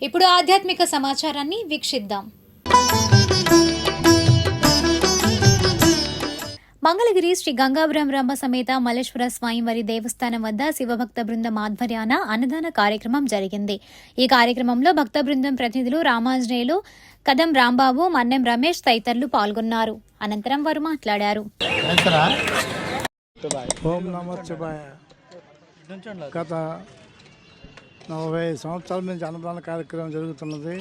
ఇప్పుడు ఆధ్యాత్మిక సమాచారాన్ని వీక్షిద్దాం. మంగళగిరి శ్రీ గంగాబ్రహ్మ సమేత మల్లేశ్వర స్వామివారి దేవస్థానం వద్ద శివభక్త బృందం ఆధ్వర్యాన అన్నదాన కార్యక్రమం జరిగింది. ఈ కార్యక్రమంలో భక్త బృందం ప్రతినిధులు రామాంజనేయులు, కదం రాంబాబు, మన్నెం రమేష్ తదితరులు పాల్గొన్నారు. అనంతరం వారు మాట్లాడారు. ఓం నమః శివాయ. గత 40 సంవత్సరాల నుంచి అన్నదాన కార్యక్రమం జరుగుతున్నది.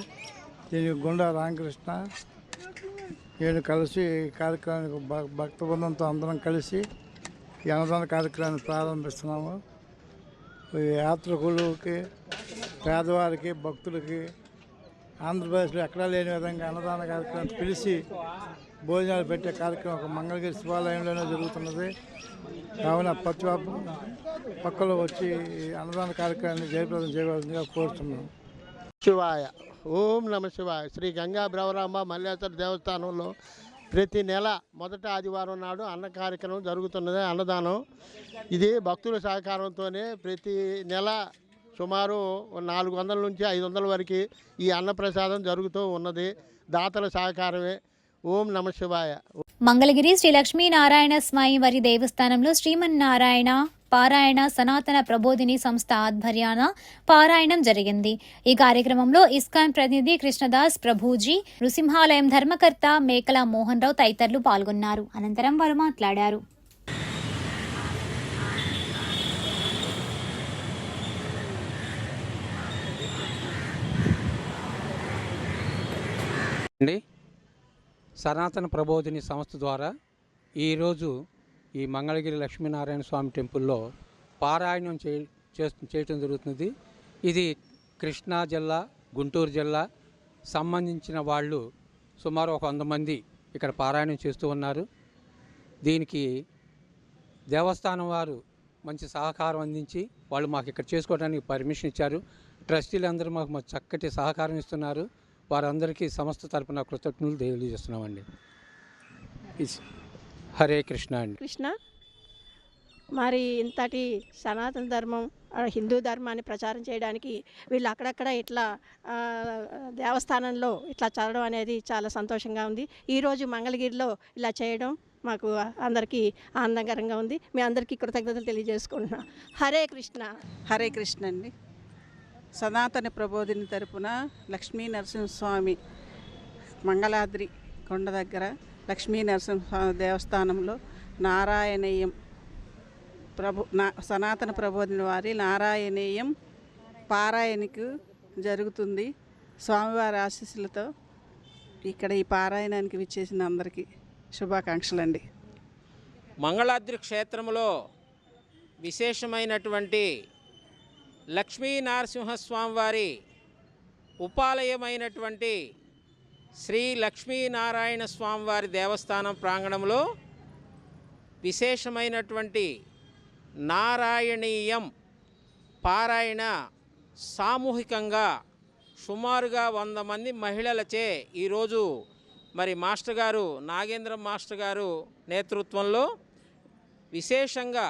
దీనికి గుండా రామకృష్ణ నేను కలిసి ఈ కార్యక్రమానికి భక్త బృందంతో అందరం కలిసి ఈ అన్నదాన కార్యక్రమాన్ని ప్రారంభిస్తున్నాము. ఈ యాత్రికులకి, పేదవారికి, భక్తులకి ఆంధ్రప్రదేశ్లో ఎక్కడా లేని విధంగా అన్నదాన కార్యక్రమం పిలిచి భోజనాలు పెట్టే కార్యక్రమం ఒక మంగళగిరి శివాలయంలోనే జరుగుతున్నది. కావున ప్రతి పక్కలో వచ్చి అన్నదాన కార్యక్రమాన్ని జయప్రదం చేయవలసిందిగా కోరుతున్నాం. శివాయ. ఓం నమ శివాయ. శ్రీ గంగా బ్రహ్మ మల్లేశ్వర దేవస్థానంలో ప్రతి నెల మొదటి ఆదివారం నాడు అన్న కార్యక్రమం జరుగుతున్నది. అన్నదానం ఇది భక్తుల సహకారంతోనే ప్రతి నెల సుమారు 400 నుంచి 500 వరకు ఈ అన్నప్రసాదం జరుగుతూ ఉన్నది. దాతల సహకారమే. ఓం నమ శివాయ. మంగళగిరి శ్రీ లక్ష్మీనారాయణ స్వామి వారి దేవస్థానంలో శ్రీమన్నారాయణ పారాయణ సనాతన ప్రబోధిని సంస్థ ఆధ్వర్యాన పారాయణం జరిగింది. ఈ కార్యక్రమంలో ఇస్కాన్ ప్రతినిధి కృష్ణదాస్ ప్రభుజీ, నృసింహాలయం ధర్మకర్త మేకల మోహన్ రావు తదితరులు పాల్గొన్నారు. అనంతరం వారు మాట్లాడారు. సనాతన ప్రబోధిని సంస్థ ద్వారా ఈరోజు ఈ మంగళగిరి లక్ష్మీనారాయణ స్వామి టెంపుల్లో పారాయణం చేయటం జరుగుతుంది. ఇది కృష్ణా జిల్లా, గుంటూరు జిల్లా సంబంధించిన వాళ్ళు సుమారు 100 మంది ఇక్కడ పారాయణం చేస్తూ ఉన్నారు. దీనికి దేవస్థానం వారు మంచి సహకారం అందించి వాళ్ళు మాకు ఇక్కడ చేసుకోవడానికి పర్మిషన్ ఇచ్చారు. ట్రస్టీలందరూ మాకు చక్కటి సహకారం ఇస్తున్నారు. వారందరికీ సంస్థ తరపున కృతజ్ఞతలు తెలియజేస్తున్నామండి. హరే కృష్ణ అండి. కృష్ణ మరి ఇంతటి సనాతన ధర్మం, హిందూ ధర్మాన్ని ప్రచారం చేయడానికి వీళ్ళు అక్కడక్కడ ఇట్లా దేవస్థానంలో ఇట్లా చదవడం అనేది చాలా సంతోషంగా ఉంది. ఈరోజు మంగళగిరిలో ఇలా చేయడం మాకు అందరికీ ఆనందకరంగా ఉంది. మీ అందరికీ కృతజ్ఞతలు తెలియజేసుకుంటున్నాం. హరే కృష్ణ. హరే కృష్ణ అండి. సనాతన ప్రబోధిని తరపున లక్ష్మీ నరసింహస్వామి మంగళాద్రి కొండ దగ్గర లక్ష్మీ నరసింహస్వామి దేవస్థానంలో నారాయణీయం సనాతన ప్రబోధిని వారి నారాయణీయం పారాయణకు జరుగుతుంది. స్వామివారి ఆశీస్సులతో ఇక్కడ ఈ పారాయణానికి విచ్చేసిన అందరికీ శుభాకాంక్షలు అండి. మంగళాద్రి క్షేత్రంలో విశేషమైనటువంటి లక్ష్మీ నరసింహస్వామి వారి ఉపాలయమైనటువంటి శ్రీ లక్ష్మీనారాయణ స్వామివారి దేవస్థానం ప్రాంగణంలో విశేషమైనటువంటి నారాయణీయం పారాయణ సామూహికంగా సుమారుగా 100 మంది మహిళలచే ఈరోజు మరి మాస్టర్ గారు నాగేంద్ర మాస్టర్ గారు నేతృత్వంలో విశేషంగా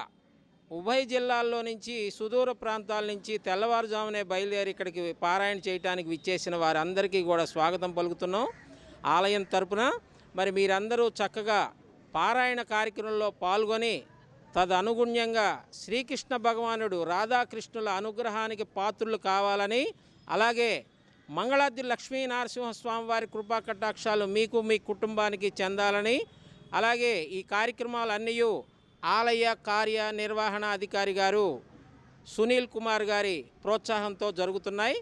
ఉభయ జిల్లాల్లో నుంచి సుదూర ప్రాంతాల నుంచి తెల్లవారుజామునే బయలుదేరి ఇక్కడికి పారాయణ చేయడానికి విచ్చేసిన వారందరికీ కూడా స్వాగతం పలుకుతున్నాం. ఆలయం తరపున మరి మీరందరూ చక్కగా పారాయణ కార్యక్రమంలో పాల్గొని తదనుగుణ్యంగా శ్రీకృష్ణ భగవానుడు రాధాకృష్ణుల అనుగ్రహానికి పాత్రులు కావాలని, అలాగే మంగళాద్రి లక్ష్మీ నరసింహస్వామి వారి కృపా కటాక్షాలు మీకు మీ కుటుంబానికి చెందాలని, అలాగే ఈ కార్యక్రమాలన్నీ ఆలయ కార్యనిర్వహణ అధికారి గారు సునీల్ కుమార్ గారి ప్రోత్సాహంతో జరుగుతున్నాయి.